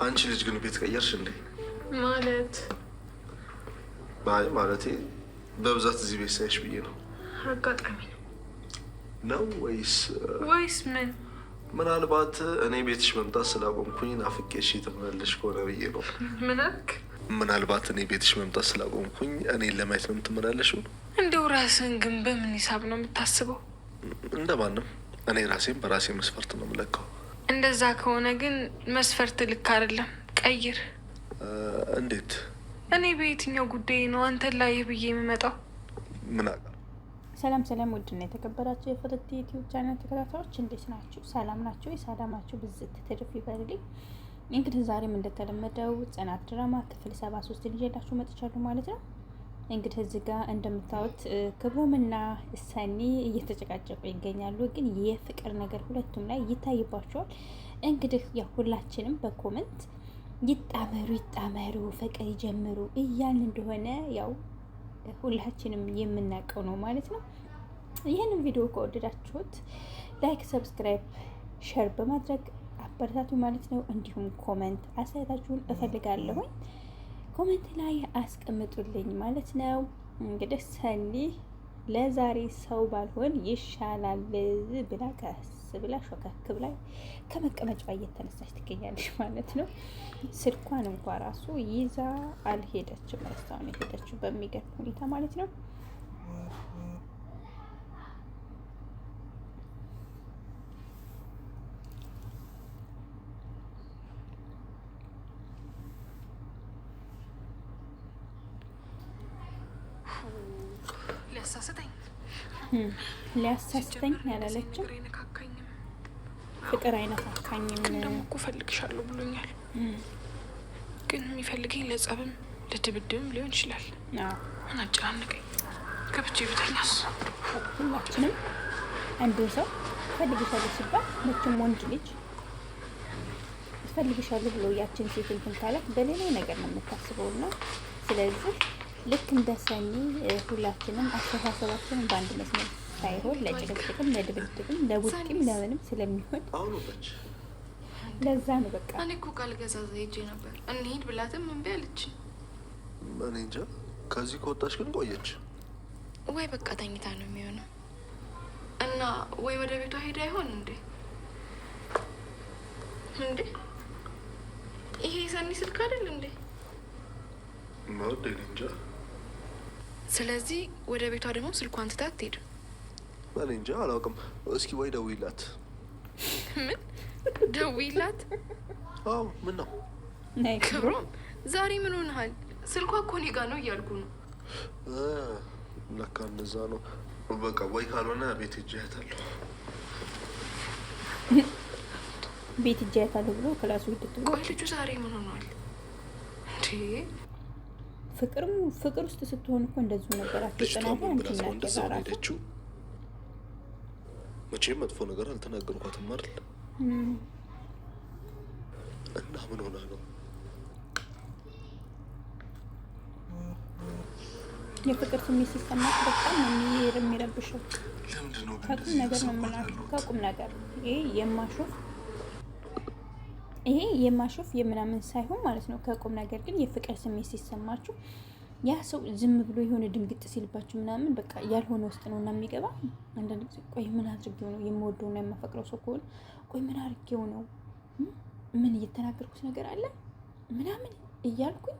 አንቺ ልጅ ግን ቤት ቀየርሽ እንዴ? ማለት ማለቴ በብዛት እዚህ ቤት ሳይሽ ብዬ ነው። አጋጣሚ ነው ወይስ ምን? ምናልባት እኔ ቤትሽ መምጣት ስላቆምኩኝ ናፍቄሽ የተመላለሽ ከሆነ ብዬ ነው። ምን አልክ? ምናልባት እኔ ቤትሽ መምጣት ስላቆምኩኝ እኔን ለማየት ነው የምትመላለሽው? እንደው ራስን ግን በምን ሂሳብ ነው የምታስበው? እንደማንም እኔ ራሴን በራሴ መስፈርት ነው የምለካው። እንደዛ ከሆነ ግን መስፈርት ልክ አይደለም፣ ቀይር። እንዴት? እኔ በየትኛው ጉዳይ ነው አንተን ላይ ብዬ የምመጣው? ምን አውቃለሁ። ሰላም ሰላም፣ ውድና የተከበራችሁ የፍርት ዩቲዩብ ቻናል ተከታታዮች እንዴት ናችሁ? ሰላም ናችሁ? የሰላማችሁ ብዝት ትርፍ ይበልልኝ። እንግዲህ ዛሬም እንደተለመደው ጽናት ድራማ ክፍል 73 ይዤላችሁ መጥቻለሁ ማለት ነው። እንግዲህ እዚህ ጋር እንደምታዩት ክብሮምና ሰኒ እየተጨቃጨቁ ይገኛሉ። ግን የፍቅር ነገር ሁለቱም ላይ ይታይባቸዋል። እንግዲህ ያው ሁላችንም በኮመንት ይጣመሩ ፍቅር ይጀምሩ እያልን እንደሆነ ያው ሁላችንም የምናውቀው ነው ማለት ነው። ይህንን ቪዲዮ ከወደዳችሁት ላይክ፣ ሰብስክራይብ፣ ሼር በማድረግ አበረታቱ ማለት ነው። እንዲሁም ኮመንት አስተያየታችሁን እፈልጋለሁኝ። ኮሜንት ላይ አስቀምጡልኝ ማለት ነው። እንግዲህ ሰኒ ለዛሬ ሰው ባልሆን ይሻላል ብላ ቀስ ብላ ሾከክ ብላ ከመቀመጫ እየተነሳች ትገኛለች ማለት ነው። ስልኳን እንኳ ራሱ ይዛ አልሄደችም፣ ረስታውን የሄደችው በሚገርም ሁኔታ ማለት ነው። ሊያሳስተኝ ያላለችም ፍቅር አይነካካኝም። ግን ደግሞ እኮ ፈልግሻለሁ ብሎኛል። ግን የሚፈልገኝ ለጸብም ለድብድብም ሊሆን ይችላል። ምን አጨናነቀኝ። ገብቼ ቤተኛስ ሁላችንም አንድን ሰው ፈልግሻለሁ ሲባል መቼም ወንድ ልጅ ፈልግሻለሁ ብሎ ያችን ሴት እንትን ካላት በሌላ ነገር ነው የምታስበው እና ስለዚህ ልክ እንደ ሰኒ ሁላችንም አስተሳሰባችንን በአንድ መስመር ሳይሆን ለጭቅጭቅም ለድብድብም ለቡጢም ለምንም ስለሚሆን ለዛ ነው በቃ። እኔ እኮ ቃል ገዛዛ ሄጄ ነበር እንሂድ ብላትም እምቢ አለች። እኔ እንጃ። ከዚህ ከወጣች ግን ቆየች ወይ በቃ ተኝታ ነው የሚሆነው እና ወይ ወደ ቤቷ ሄዳ ይሆን እንዴ? ይሄ ሰኒ ስልክ አይደል እንዴ? ማውደ እንጃ። ስለዚህ ወደ ቤቷ ደግሞ ስልኳን ትታ አትሄድም። እኔ እንጃ አላውቅም። እስኪ ወይ ደውይላት። ምን ደውይላት? አዎ ምን ነው ክብሮም፣ ዛሬ ምን ሆነሃል? ስልኳ እኮ እኔ ጋ ነው እያልኩ ነው። ለካ እንደዛ ነው። በቃ ወይ ካልሆነ ቤት ሂጅ አያታለሁ። ቤት ሂጅ አያታለሁ ብሎ ክላሱ ሂደት። ቆይ ልጁ ዛሬ ምን ሆኗል እንዴ? ፍቅር ውስጥ ስትሆን እኮ እንደዚሁ ነበር። አትጠናታ ሄደችው። መቼም መጥፎ ነገር አልተናገርኳትም አይደል? እና ምን ሆና ነው? የፍቅር ስሜት ሲሰማት በጣም የሚረብሸው ከቁም ነገር ነው የምላችሁ። ከቁም ነገር ይሄ የማሾፍ የምናምን ሳይሆን ማለት ነው። ከቁም ነገር ግን የፍቅር ስሜት ሲሰማችሁ ያ ሰው ዝም ብሎ የሆነ ድንግጥ ሲልባችሁ ምናምን በቃ ያልሆነ ውስጥ ነው እና የሚገባ። አንዳንድ ጊዜ ቆይ ምን አድርጌው ነው የምወደውና የማፈቅረው ሰው ከሆነ ቆይ ምን አድርጌው ነው፣ ምን እየተናገርኩት ነገር አለ ምናምን እያልኩኝ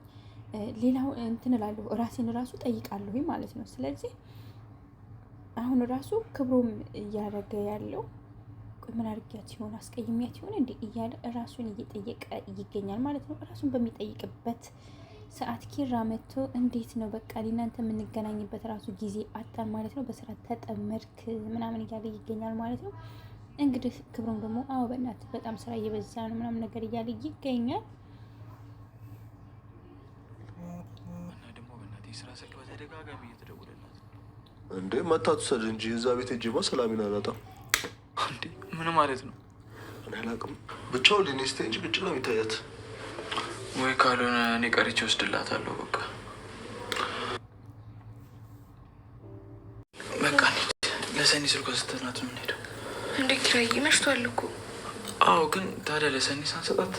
ሌላው እንትን እላለሁ፣ ራሴን ራሱ ጠይቃለሁ ማለት ነው። ስለዚህ አሁን ራሱ ክብሮም እያደረገ ያለው ቆይ ምን አድርጊያት ይሆን አስቀይሚያት ይሆን እንዴ እያለ ራሱን እየጠየቀ ይገኛል ማለት ነው። ራሱን በሚጠይቅበት ሰዓት ኪራ መጥቶ እንዴት ነው በቃ እናንተ የምንገናኝበት ራሱ ጊዜ አጣን ማለት ነው፣ በስራ ተጠመድክ ምናምን እያለ ይገኛል ማለት ነው። እንግዲህ ክብሮም ደግሞ አዎ በእናትህ በጣም ስራ እየበዛ ነው ምናምን ነገር እያለ ይገኛል። እና ደግሞ በእናትህ ስራ ስልክ በተደጋጋሚ እየተደወለላት እንዴ መታት ሰድ እንጂ እዛ ቤት ሂጂማ ሰላሚን አላጣም እንዴ። ምን ማለት ነው? እኔ አላውቅም። ብቻው ሊኔስቴ እንጂ ግጭ ነው የሚታያት። ወይ ካልሆነ እኔ ቀሪቼ ወስድላታለሁ። በቃ ለሰኒ ስልኳ ስትናት የምንሄደው እንዴ? ኪራይ መሽቷል እኮ። አዎ ግን ታዲያ ለሰኒ ሳንሰጣት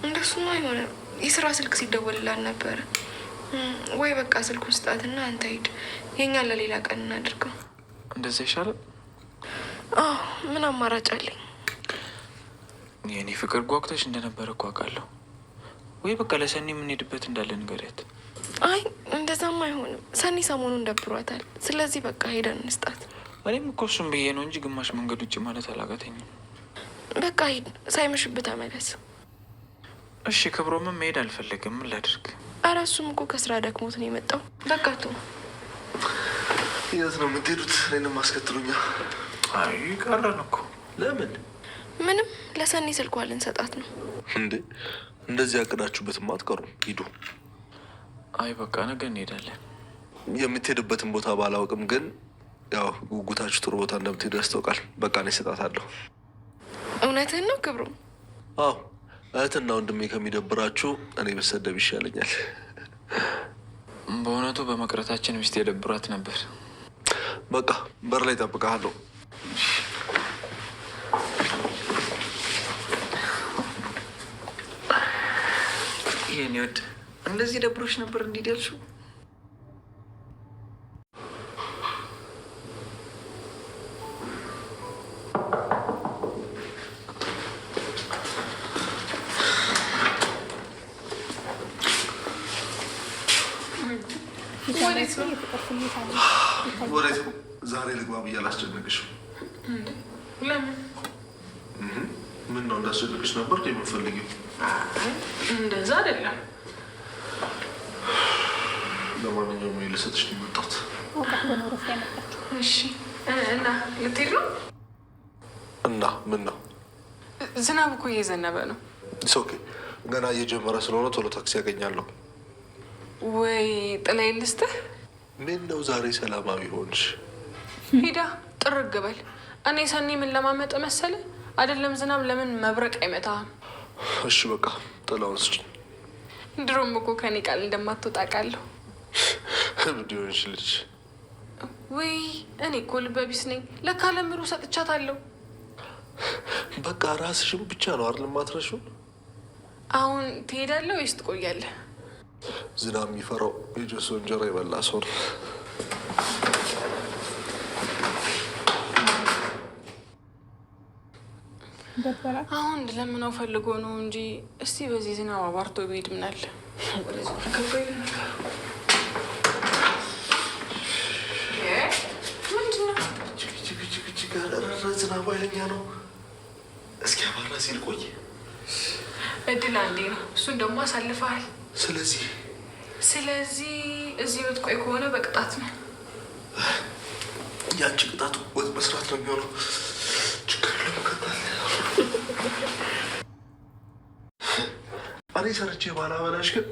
እንደሱማ አይሆንም። የስራ ስልክ ሲደወልላት ነበረ። ወይ በቃ ስልኩን ስጣትና አንተ ሂድ፣ የኛን ለሌላ ቀን እናድርገው። እንደዛ ይሻላል። አዎ ምን አማራጭ አለኝ? የእኔ ፍቅር ጓጉተሽ እንደነበረ እኮ አውቃለሁ። ወይ በቃ ለሰኒ የምንሄድበት እንዳለ ንገሪያት። አይ እንደዛም አይሆንም። ሰኒ ሰሞኑን ደብሯታል። ስለዚህ በቃ ሄደን እንስጣት። እኔም እኮ እሱም ብዬ ነው እንጂ ግማሽ መንገድ ውጭ ማለት አላቃተኝም። በቃ ሂድ፣ ሳይመሽብህ ተመለስ። እሺ ክብሮምም መሄድ አልፈለግም። ምን ላድርግ? ኧረ እሱም እኮ ከስራ ደክሞት ነው የመጣው። በቃ ቶ የት ነው የምትሄዱት? እኔንም አስከትሉኛ። አይ ቀረን እኮ። ለምን? ምንም ለሰኒ ስልኳ ልንሰጣት ነው። እንዴ እንደዚህ ያቅዳችሁበትም አትቀሩም። ሂዱ። አይ በቃ ነገ እንሄዳለን። የምትሄድበትን ቦታ ባላውቅም ግን ያው ጉጉታችሁ ጥሩ ቦታ እንደምትሄዱ ያስታውቃል። በቃ እኔ እሰጣታለሁ። እውነትህን ነው ክብሩ? አዎ እህትና ወንድሜ ከሚደብራችሁ እኔ በሰደብ ይሻለኛል። በእውነቱ በመቅረታችን ሚስት የደብራት ነበር። በቃ በር ላይ እጠብቅሃለሁ። የኔ ወድ እንደዚህ ደብሮች ነበር እንዲህ ያልሽው? ወዴት ነው? ዛሬ ልግባ ብዬ አላስጨነቅሽም? ለምን? ምን ነው እንዳስጨነቅሽ ነበር የምፈልጊው? እንደዛ አይደለም። ለማንኛውም ልሰጥሽ ነው የመጣሁት። እሺ እና ልትሄድ ነው? እና ምን ነው? ዝናብ እኮ እየዘነበ ነው። ኦኬ ገና እየጀመረ ስለሆነ ቶሎ ታክሲ ያገኛለሁ። ወይ ጥላይ ልስጥህ? ምን ነው ዛሬ ሰላማዊ ሆንሽ? ሂዳ ጥርግ በል። እኔ ሰኒ ምን ለማመጥ መሰለ አይደለም ዝናብ ለምን መብረቅ አይመታህም? እሺ በቃ ጥላውን ስጭኝ። ድሮም እኮ ከኔ ቃል እንደማትወጣ ቃለሁ። እብድ ሆንሽ ልጅ። ወይ እኔ እኮ ልበቢስ ነኝ። ለካ ለምሩ ሰጥቻታለሁ። በቃ ራስሽን ብቻ ነው አይደል የማትረሺው? አሁን ትሄዳለህ ወይስ ትቆያለህ? ዝናብ የሚፈራው የጀሶ እንጀራ የበላ ሰው ነው። አሁን ለምነው ፈልጎ ነው እንጂ እስቲ በዚህ ዝናብ አባርቶ ቢሄድ ምናለ። ዝናቡ ኃይለኛ ነው። እስኪ አባራ ሲል ቆይ። እድል አንዴ ነው፣ እሱን ደግሞ አሳልፈሃል። ስለዚህ እዚህ ብትቆይ ከሆነ በቅጣት ነው። ያንቺ ቅጣቱ ወጥ መስራት ነው የሚሆነው። ችግር ለመቀጣል እኔ ሰርቼ ባላበላሽ ግን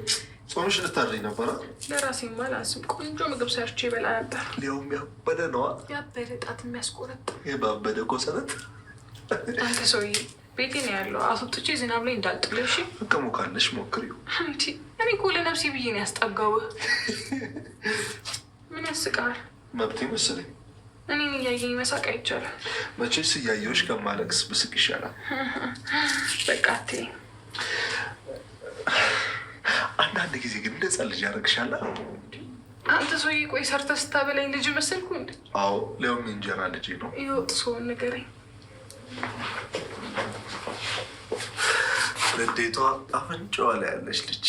ጾምሽ ልታድሪ ነበረ። ለራሴ ማላስብ ቆንጆ ምግብ ሰርቼ በላ ነበር። ሊያውም ያበደ ነዋ። ያበደ ጣት የሚያስቆረጥ የባበደ ኮሰረት። አንተ ሰውዬ ቤቴ ነው ያለው። አስወጥቼ ዝናብ ላይ እንዳልጥልሽ። አቅሙ ካለሽ ሞክሪው። እኔ እኮ ለነፍሴ ብዬ ነው ያስጠጋውህ። ምን ያስቃል? መብቴ መሰለኝ። እኔን እያየኝ መሳቅ አይቻልም። መቼስ እያየሁሽ ከማለቅስ ብስቅ ይሻላል። በቃ አትይኝ። አንዳንድ ጊዜ ግን እንደዛ ልጅ ያደርግሻል። አንተ ሰውዬ ቆይ ሰርተህ ስታበላኝ ልጅ መሰልኩ እንዴ? አዎ ሊያውም እንጀራ ልጅ ነው። ይወጥ ሰውን ንገረኝ። ንዴቷ አፍንጫዋ ላይ ያለች ልጅ